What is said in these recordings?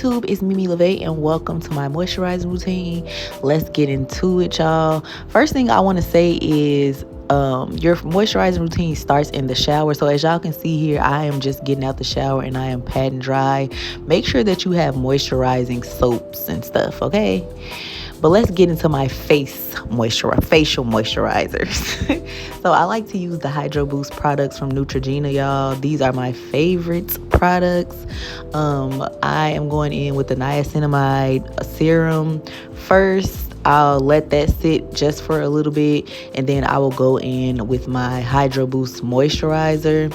YouTube, it's Mimi LeVay and welcome to my moisturizing routine. Let's get into it, y'all. First thing I want to say is your moisturizing routine starts in the shower. So as y'all can see here, I am just getting out the shower and I am patting dry. Make sure that you have moisturizing soaps and stuff, okay? But let's get into my facial moisturizers. So I like to use the Hydro Boost products from Neutrogena, y'all. These are my favorite products. I am going in with the niacinamide serum first. I'll let that sit just for a little bit, and then I will go in with my Hydro Boost moisturizer.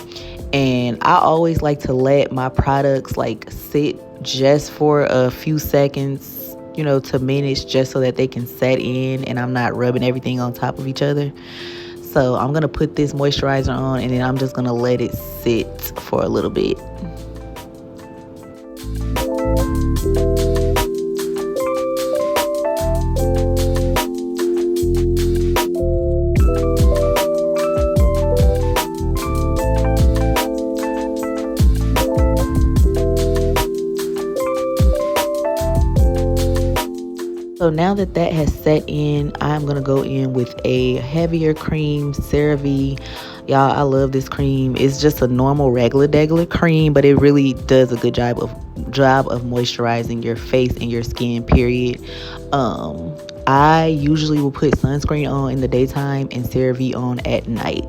And I always like to let my products like sit just for a few seconds, to minutes, just so that they can set in and I'm not rubbing everything on top of each other. So I'm going to put this moisturizer on and then I'm just going to let it sit for a little bit. So now that has set in, I'm going to go in with a heavier cream, CeraVe. Y'all, I love this cream. It's just a normal regular cream, but it really does a good job of moisturizing your face and your skin, period. I usually will put sunscreen on in the daytime and CeraVe on at night.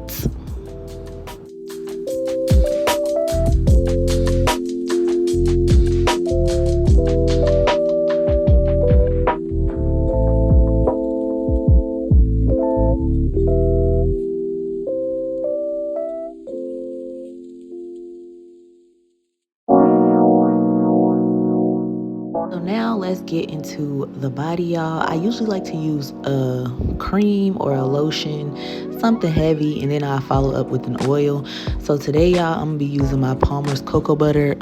So now let's get into the body, y'all. I usually like to use a cream or a lotion, something heavy, and then I follow up with an oil. So today, y'all, I'm gonna be using my Palmer's Cocoa Butter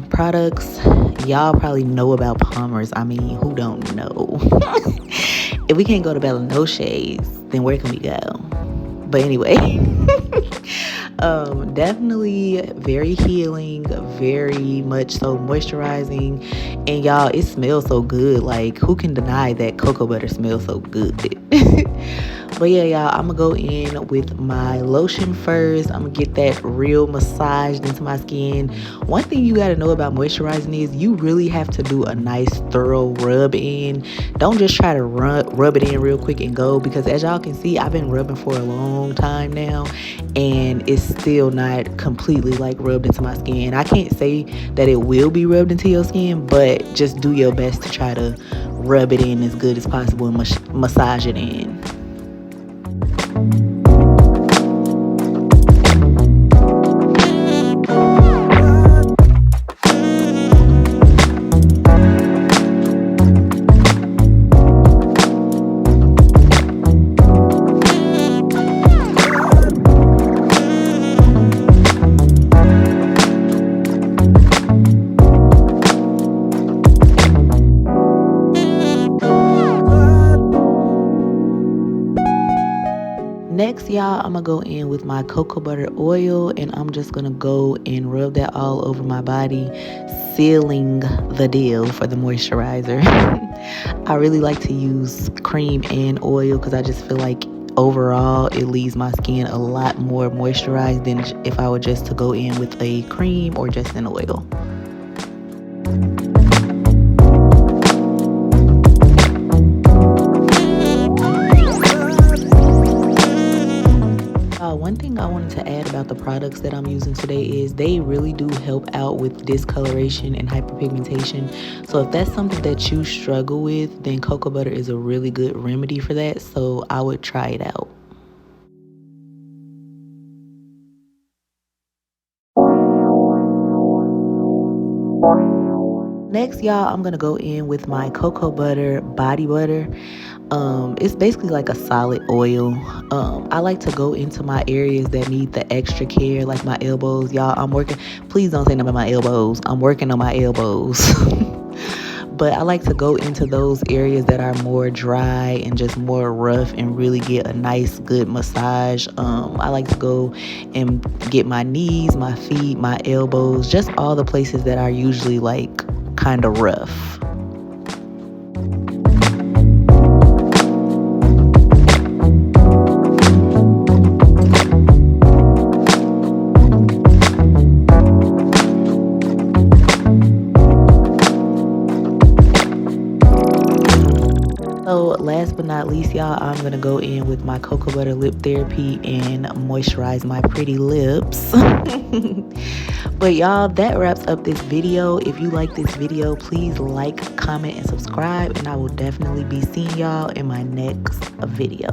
products. Y'all probably know about Palmer's. I mean, who don't know? If we can't go to Bella No Shades, then where can we go? But anyway, definitely very healing, very much so moisturizing, and y'all, it smells so good. Like, who can deny that cocoa butter smells so good? But yeah, y'all, I'm gonna go in with my lotion first. I'm gonna get that real massaged into my skin. One thing you gotta know about moisturizing is you really have to do a nice thorough rub in. Don't just try to rub it in real quick and go, because as y'all can see, I've been rubbing for a long time now and it's still not completely like rubbed into my skin. I can't say that it will be rubbed into your skin, but just do your best to try to rub it in as good as possible and massage it in. Next, y'all, I'm gonna go in with my cocoa butter oil and I'm just gonna go and rub that all over my body, sealing the deal for the moisturizer. I really like to use cream and oil because I just feel like overall it leaves my skin a lot more moisturized than if I were just to go in with a cream or just an oil. One thing I wanted to add about the products that I'm using today is they really do help out with discoloration and hyperpigmentation. So if that's something that you struggle with, then cocoa butter is a really good remedy for that. So I would try it out. Next, y'all, I'm gonna go in with my cocoa butter body butter. It's basically like a solid oil. I like to go into my areas that need the extra care, like my elbows. Y'all, I'm working. Please don't say nothing about my elbows. I'm working on my elbows. But I like to go into those areas that are more dry and just more rough and really get a nice, good massage. I like to go and get my knees, my feet, my elbows, just all the places that are usually like kind of rough. So last but not least, y'all, I'm going to go in with my cocoa butter lip therapy and moisturize my pretty lips. But y'all, that wraps up this video. If you like this video, please like, comment, and subscribe. And I will definitely be seeing y'all in my next video.